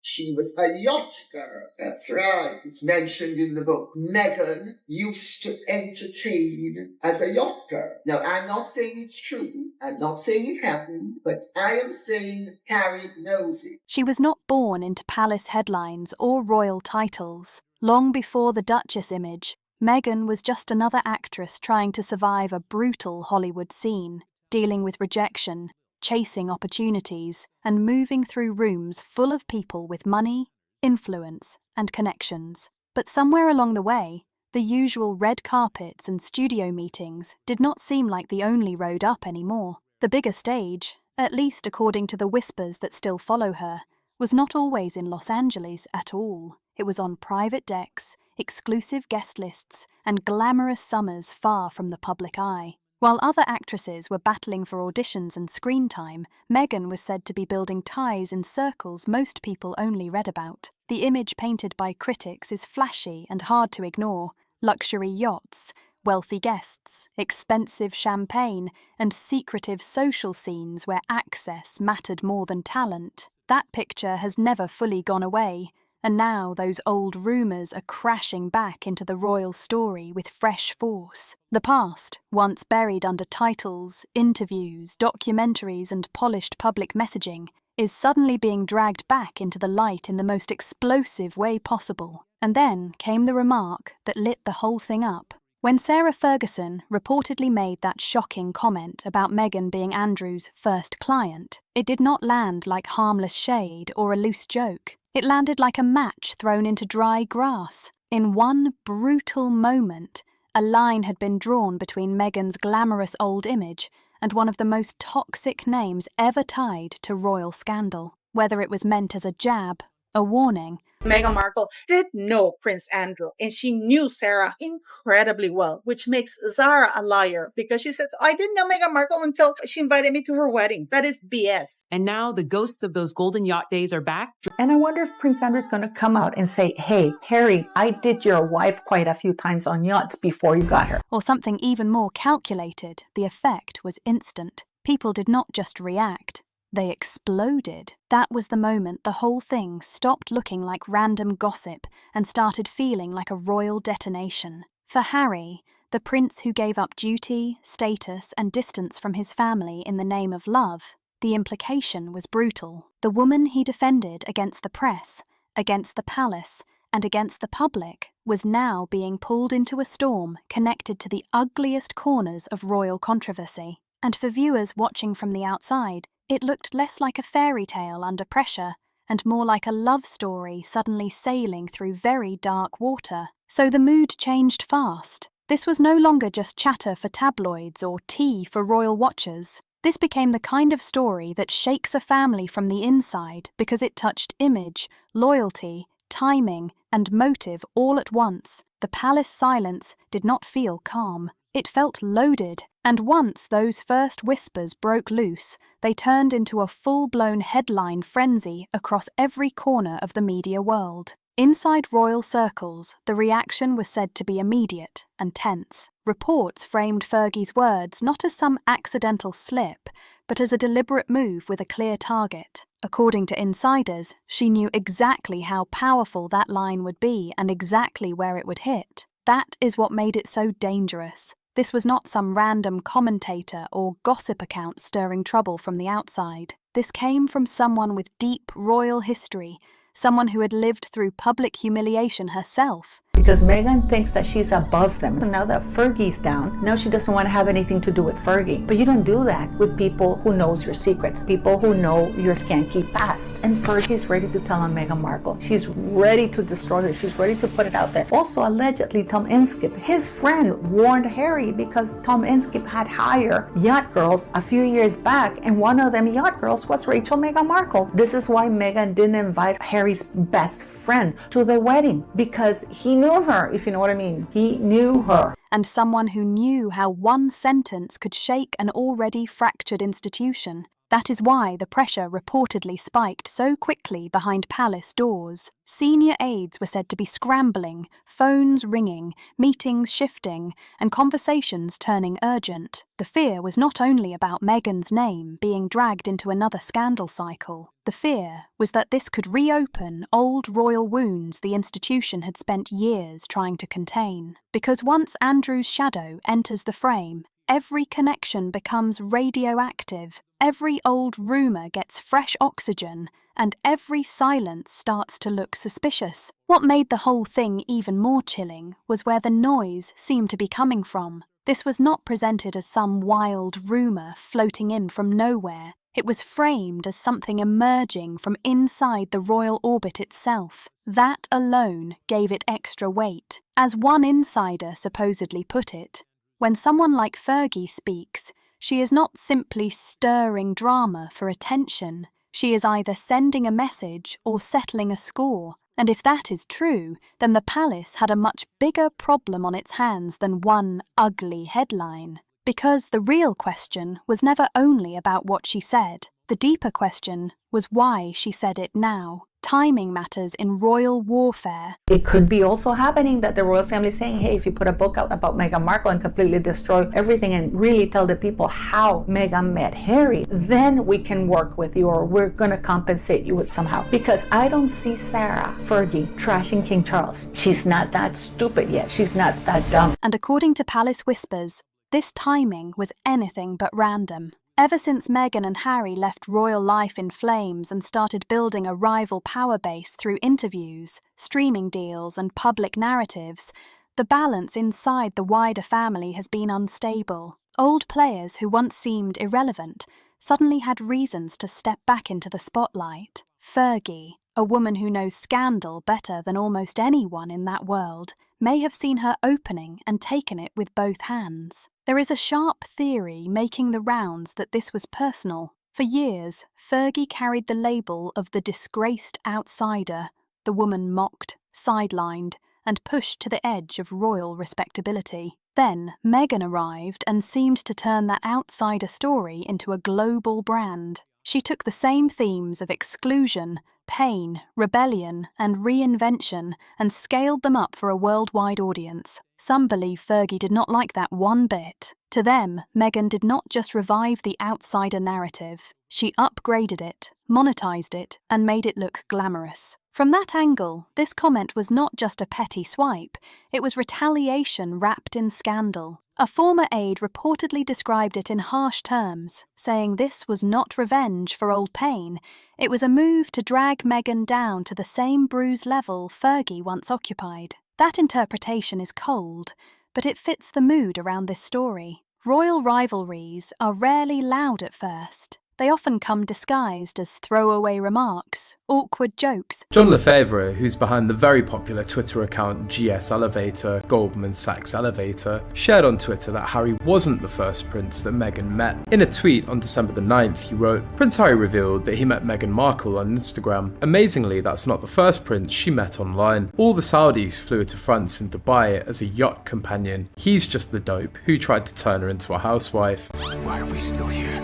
She was a yacht girl. That's right. It's mentioned in the book. Meghan used to entertain as a yacht girl. Now, I'm not saying it's true. I'm not saying it happened, but I am saying Harry knows it. She was not born into palace headlines or royal titles. Long before the Duchess image, Meghan was just another actress trying to survive a brutal Hollywood scene, dealing with rejection, chasing opportunities, and moving through rooms full of people with money, influence, and connections. But somewhere along the way, the usual red carpets and studio meetings did not seem like the only road up anymore. The bigger stage, at least according to the whispers that still follow her, was not always in Los Angeles at all. It was on private decks, exclusive guest lists, and glamorous summers far from the public eye. While other actresses were battling for auditions and screen time, Meghan was said to be building ties in circles most people only read about. The image painted by critics is flashy and hard to ignore. Luxury yachts, wealthy guests, expensive champagne, and secretive social scenes where access mattered more than talent. That picture has never fully gone away, and now those old rumours are crashing back into the royal story with fresh force. The past, once buried under titles, interviews, documentaries, and polished public messaging, is suddenly being dragged back into the light in the most explosive way possible. And then came the remark that lit the whole thing up. When Sarah Ferguson reportedly made that shocking comment about Meghan being Andrew's first client, it did not land like harmless shade or a loose joke. It landed like a match thrown into dry grass. In one brutal moment, a line had been drawn between Meghan's glamorous old image and one of the most toxic names ever tied to royal scandal. Whether it was meant as a jab, a warning, Meghan Markle did know Prince Andrew, and she knew Sarah incredibly well, which makes Zara a liar because she said, I didn't know Meghan Markle until she invited me to her wedding. That is BS. And now the ghosts of those golden yacht days are back. And I wonder if Prince Andrew's going to come out and say, hey, Harry, I did your wife quite a few times on yachts before you got her. Or something even more calculated. The effect was instant. People did not just react. They exploded. That was the moment the whole thing stopped looking like random gossip and started feeling like a royal detonation. For Harry, the prince who gave up duty, status, and distance from his family in the name of love, the implication was brutal. The woman he defended against the press, against the palace, and against the public was now being pulled into a storm connected to the ugliest corners of royal controversy. And for viewers watching from the outside, it looked less like a fairy tale under pressure and more like a love story suddenly sailing through very dark water. So the mood changed fast. This was no longer just chatter for tabloids or tea for royal watchers. This became the kind of story that shakes a family from the inside because it touched image, loyalty, timing, and motive all at once. The palace silence did not feel calm. It felt loaded, and once those first whispers broke loose, they turned into a full-blown headline frenzy across every corner of the media world. Inside royal circles, the reaction was said to be immediate and tense. Reports framed Fergie's words not as some accidental slip, but as a deliberate move with a clear target. According to insiders, she knew exactly how powerful that line would be and exactly where it would hit. That is what made it so dangerous. This was not some random commentator or gossip account stirring trouble from the outside. This came from someone with deep royal history, someone who had lived through public humiliation herself. Because Meghan thinks that she's above them. So now that Fergie's down, now she doesn't want to have anything to do with Fergie. But you don't do that with people who knows your secrets, people who know your skanky past. And Fergie's ready to tell on Meghan Markle. She's ready to destroy her. She's ready to put it out there. Also, allegedly, Tom Inskip, his friend, warned Harry because Tom Inskip had hired yacht girls a few years back, and one of them yacht girls was Rachel Meghan Markle. This is why Meghan didn't invite Harry's best friend to the wedding, because he knew her, if you know what I mean. He knew her. And someone who knew how one sentence could shake an already fractured institution. That is why the pressure reportedly spiked so quickly behind palace doors. Senior aides were said to be scrambling, phones ringing, meetings shifting, and conversations turning urgent. The fear was not only about Meghan's name being dragged into another scandal cycle. The fear was that this could reopen old royal wounds the institution had spent years trying to contain. Because once Andrew's shadow enters the frame, every connection becomes radioactive, every old rumour gets fresh oxygen, and every silence starts to look suspicious. What made the whole thing even more chilling was where the noise seemed to be coming from. This was not presented as some wild rumour floating in from nowhere. It was framed as something emerging from inside the royal orbit itself. That alone gave it extra weight. As one insider supposedly put it, when someone like Fergie speaks, she is not simply stirring drama for attention. She is either sending a message or settling a score. And if that is true, then the palace had a much bigger problem on its hands than one ugly headline. Because the real question was never only about what she said. The deeper question was why she said it now. Timing matters in royal warfare. It could be also happening that the royal family is saying, hey, if you put a book out about Meghan Markle and completely destroy everything and really tell the people how Meghan met Harry, then we can work with you, or we're going to compensate you with somehow. Because I don't see Sarah Fergie trashing King Charles. She's not that stupid yet. She's not that dumb. And according to Palace Whispers, this timing was anything but random. Ever since Meghan and Harry left royal life in flames and started building a rival power base through interviews, streaming deals, and public narratives, the balance inside the wider family has been unstable. Old players who once seemed irrelevant suddenly had reasons to step back into the spotlight. Fergie, a woman who knows scandal better than almost anyone in that world, may have seen her opening and taken it with both hands. There is a sharp theory making the rounds that this was personal. For years, Fergie carried the label of the disgraced outsider, the woman mocked, sidelined, and pushed to the edge of royal respectability. Then Meghan arrived and seemed to turn that outsider story into a global brand. She took the same themes of exclusion, pain, rebellion, and reinvention and scaled them up for a worldwide audience. Some believe Fergie did not like that one bit. To them, Meghan did not just revive the outsider narrative. She upgraded it, monetized it, and made it look glamorous. From that angle, this comment was not just a petty swipe, it was retaliation wrapped in scandal. A former aide reportedly described it in harsh terms, saying this was not revenge for old pain, it was a move to drag Meghan down to the same bruise level Fergie once occupied. That interpretation is cold, but it fits the mood around this story. Royal rivalries are rarely loud at first. They often come disguised as throwaway remarks, awkward jokes. John Lefebvre, who's behind the very popular Twitter account GS Elevator, Goldman Sachs Elevator, shared on Twitter that Harry wasn't the first prince that Meghan met. In a tweet on December the 9th, he wrote, "Prince Harry revealed that he met Meghan Markle on Instagram. Amazingly, that's not the first prince she met online. All the Saudis flew her to France and Dubai as a yacht companion. He's just the dope who tried to turn her into a housewife." Why are we still here?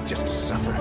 Just to suffer.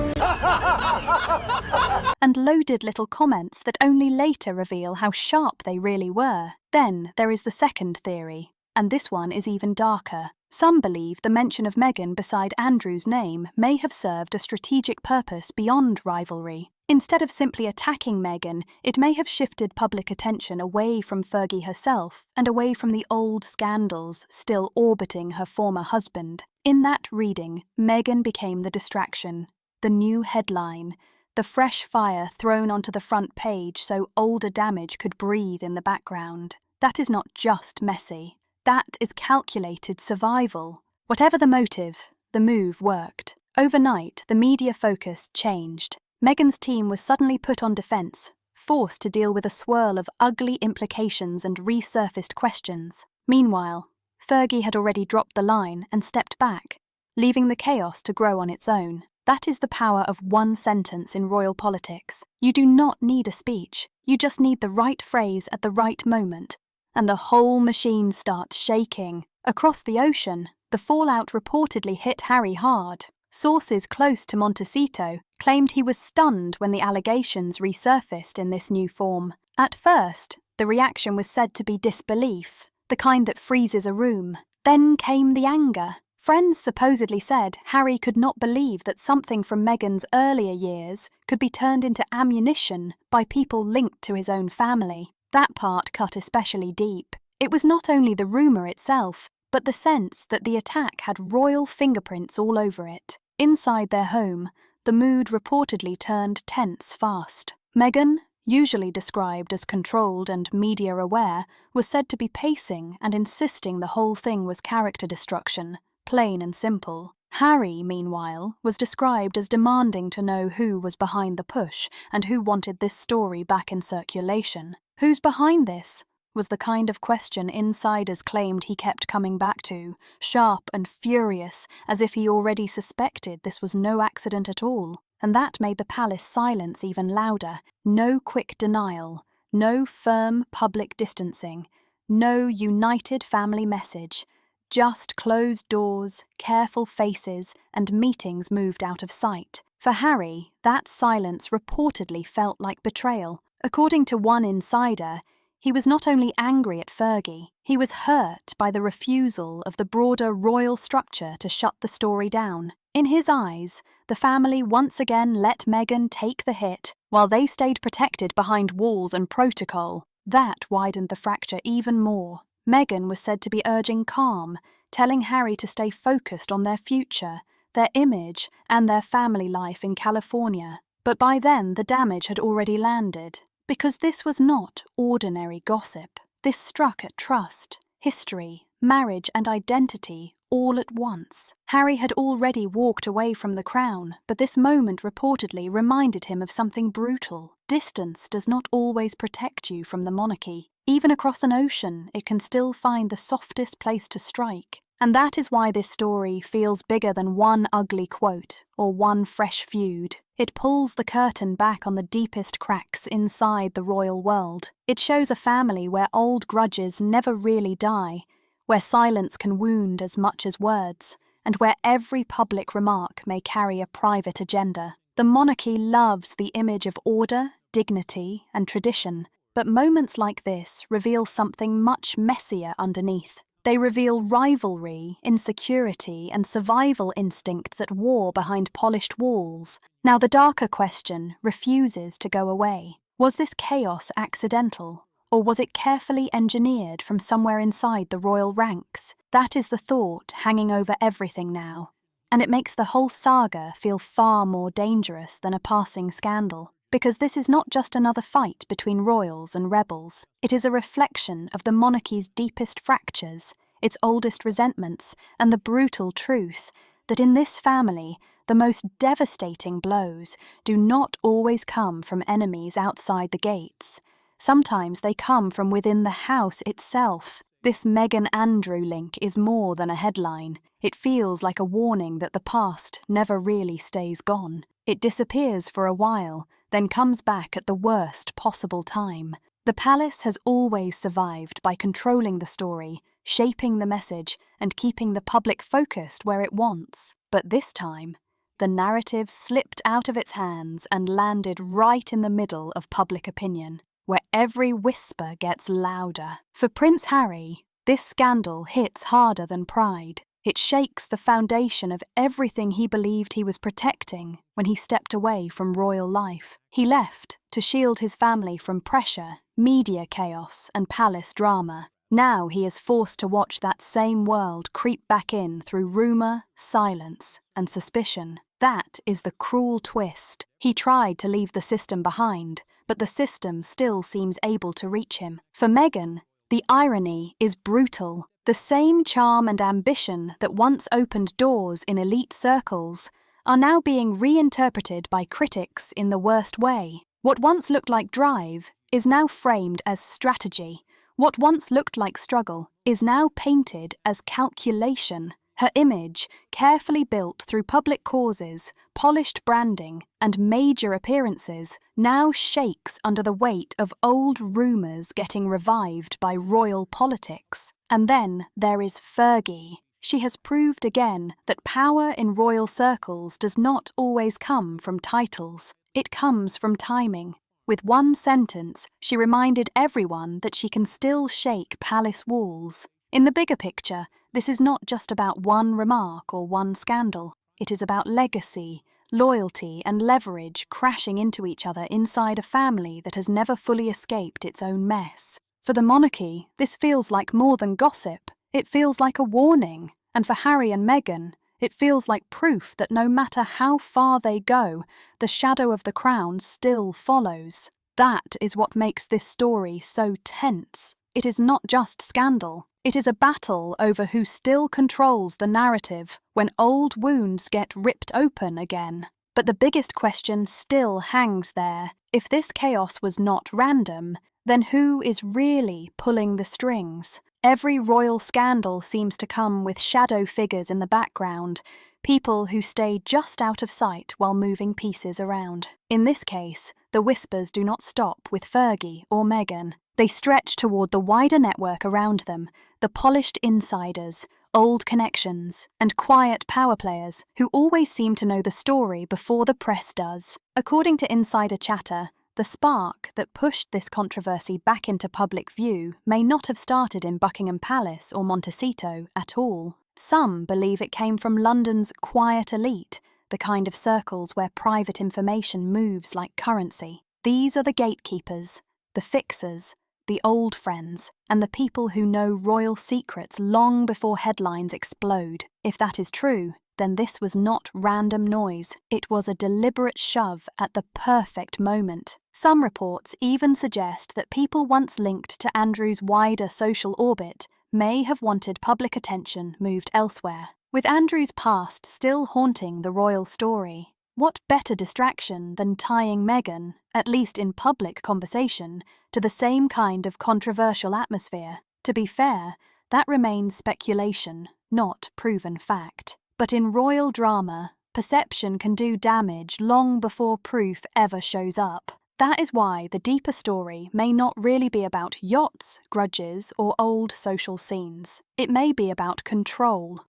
And loaded little comments that only later reveal how sharp they really were. Then there is the second theory, and this one is even darker. Some believe the mention of Meghan beside Andrew's name may have served a strategic purpose beyond rivalry. Instead of simply attacking Meghan, it may have shifted public attention away from Fergie herself and away from the old scandals still orbiting her former husband. In that reading, Meghan became the distraction, the new headline, the fresh fire thrown onto the front page so older damage could breathe in the background. That is not just messy. That is calculated survival. Whatever the motive, the move worked. Overnight, the media focus changed. Meghan's team was suddenly put on defence, forced to deal with a swirl of ugly implications and resurfaced questions. Meanwhile, Fergie had already dropped the line and stepped back, leaving the chaos to grow on its own. That is the power of one sentence in royal politics. You do not need a speech. You just need the right phrase at the right moment, and the whole machine starts shaking. Across the ocean, the fallout reportedly hit Harry hard. Sources close to Montecito claimed he was stunned when the allegations resurfaced in this new form. At first, the reaction was said to be disbelief, the kind that freezes a room. Then came the anger. Friends supposedly said Harry could not believe that something from Meghan's earlier years could be turned into ammunition by people linked to his own family. That part cut especially deep. It was not only the rumour itself, but the sense that the attack had royal fingerprints all over it. Inside their home, the mood reportedly turned tense fast. Meghan, usually described as controlled and media-aware, was said to be pacing and insisting the whole thing was character destruction, plain and simple. Harry, meanwhile, was described as demanding to know who was behind the push and who wanted this story back in circulation. Who's behind this? Was the kind of question insiders claimed he kept coming back to, sharp and furious, as if he already suspected this was no accident at all. And that made the palace silence even louder. No quick denial, no firm public distancing, no united family message. Just closed doors, careful faces, and meetings moved out of sight. For Harry, that silence reportedly felt like betrayal. According to one insider, he was not only angry at Fergie, he was hurt by the refusal of the broader royal structure to shut the story down. In his eyes, the family once again let Meghan take the hit, while they stayed protected behind walls and protocol. That widened the fracture even more. Meghan was said to be urging calm, telling Harry to stay focused on their future, their image, and their family life in California. But by then the damage had already landed. Because this was not ordinary gossip. This struck at trust, history, marriage, and identity all at once. Harry had already walked away from the crown, but this moment reportedly reminded him of something brutal. Distance does not always protect you from the monarchy. Even across an ocean, it can still find the softest place to strike. And that is why this story feels bigger than one ugly quote or one fresh feud. It pulls the curtain back on the deepest cracks inside the royal world. It shows a family where old grudges never really die, where silence can wound as much as words, and where every public remark may carry a private agenda. The monarchy loves the image of order, dignity, and tradition, but moments like this reveal something much messier underneath. They reveal rivalry, insecurity, and survival instincts at war behind polished walls. Now the darker question refuses to go away. Was this chaos accidental, or was it carefully engineered from somewhere inside the royal ranks? That is the thought hanging over everything now, and it makes the whole saga feel far more dangerous than a passing scandal. Because this is not just another fight between royals and rebels. It is a reflection of the monarchy's deepest fractures, its oldest resentments, and the brutal truth that in this family, the most devastating blows do not always come from enemies outside the gates. Sometimes they come from within the house itself. This Meghan-Andrew link is more than a headline. It feels like a warning that the past never really stays gone. It disappears for a while, then comes back at the worst possible time. The palace has always survived by controlling the story, shaping the message, and keeping the public focused where it wants. But this time, the narrative slipped out of its hands and landed right in the middle of public opinion, where every whisper gets louder. For Prince Harry, this scandal hits harder than pride. It shakes the foundation of everything he believed he was protecting when he stepped away from royal life. He left to shield his family from pressure, media chaos, and palace drama. Now he is forced to watch that same world creep back in through rumour, silence, and suspicion. That is the cruel twist. He tried to leave the system behind, but the system still seems able to reach him. For Meghan, the irony is brutal. The same charm and ambition that once opened doors in elite circles are now being reinterpreted by critics in the worst way. What once looked like drive is now framed as strategy. What once looked like struggle is now painted as calculation. Her image, carefully built through public causes, polished branding, and major appearances, now shakes under the weight of old rumours getting revived by royal politics. And then there is Fergie. She has proved again that power in royal circles does not always come from titles. It comes from timing. With one sentence, she reminded everyone that she can still shake palace walls. In the bigger picture, this is not just about one remark or one scandal. It is about legacy, loyalty, and leverage crashing into each other inside a family that has never fully escaped its own mess. For the monarchy, this feels like more than gossip. It feels like a warning. And for Harry and Meghan, it feels like proof that no matter how far they go, the shadow of the crown still follows. That is what makes this story so tense. It is not just scandal. It is a battle over who still controls the narrative when old wounds get ripped open again. But the biggest question still hangs there. If this chaos was not random, then who is really pulling the strings? Every royal scandal seems to come with shadow figures in the background, people who stay just out of sight while moving pieces around. In this case, the whispers do not stop with Fergie or Meghan. They stretch toward the wider network around them, the polished insiders, old connections, and quiet power players who always seem to know the story before the press does. According to insider chatter, the spark that pushed this controversy back into public view may not have started in Buckingham Palace or Montecito at all. Some believe it came from London's quiet elite, the kind of circles where private information moves like currency. These are the gatekeepers, the fixers, the old friends, and the people who know royal secrets long before headlines explode. If that is true, then this was not random noise. It was a deliberate shove at the perfect moment. Some reports even suggest that people once linked to Andrew's wider social orbit may have wanted public attention moved elsewhere. With Andrew's past still haunting the royal story, what better distraction than tying Meghan, at least in public conversation, to the same kind of controversial atmosphere? To be fair, that remains speculation, not proven fact. But in royal drama, perception can do damage long before proof ever shows up. That is why the deeper story may not really be about yachts, grudges, or old social scenes. It may be about control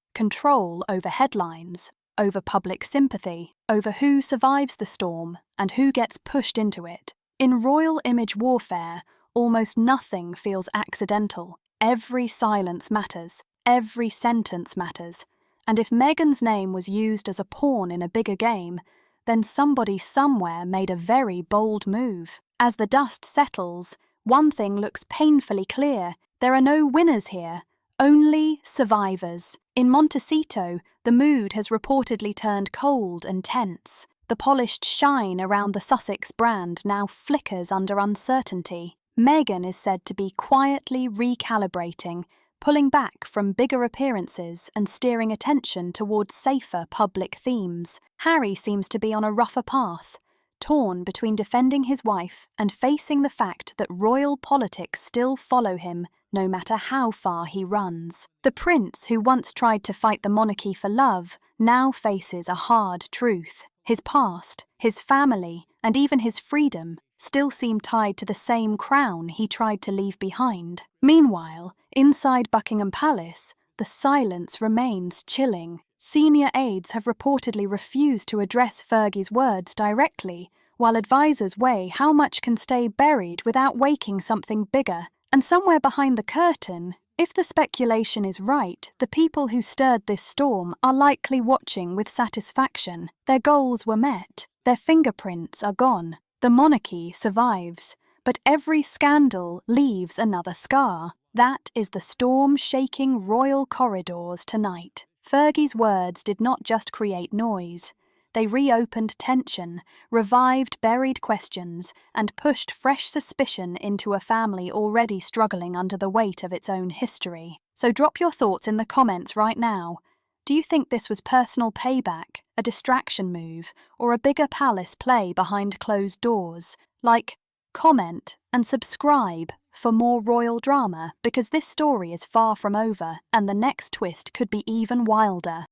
over headlines, over public sympathy, over who survives the storm and who gets pushed into it. In royal image warfare, almost nothing feels accidental. Every silence matters, every sentence matters. And if Meghan's name was used as a pawn in a bigger game, then somebody somewhere made a very bold move. As the dust settles, one thing looks painfully clear. There are no winners here, only survivors. In Montecito, the mood has reportedly turned cold and tense. The polished shine around the Sussex brand now flickers under uncertainty. Meghan is said to be quietly recalibrating, pulling back from bigger appearances and steering attention towards safer public themes. Harry seems to be on a rougher path, torn between defending his wife and facing the fact that royal politics still follow him no matter how far he runs. The prince, who once tried to fight the monarchy for love, now faces a hard truth. His past, his family, and even his freedom still seem tied to the same crown he tried to leave behind. Meanwhile, inside Buckingham Palace, the silence remains chilling. Senior aides have reportedly refused to address Fergie's words directly, while advisors weigh how much can stay buried without waking something bigger. And somewhere behind the curtain, if the speculation is right, the people who stirred this storm are likely watching with satisfaction. Their goals were met. Their fingerprints are gone. The monarchy survives, but every scandal leaves another scar. That is the storm shaking royal corridors tonight. Fergie's words did not just create noise. They reopened tension, revived buried questions, and pushed fresh suspicion into a family already struggling under the weight of its own history. So drop your thoughts in the comments right now. Do you think this was personal payback, a distraction move, or a bigger palace play behind closed doors? Like, comment, and subscribe for more royal drama, because this story is far from over, and the next twist could be even wilder.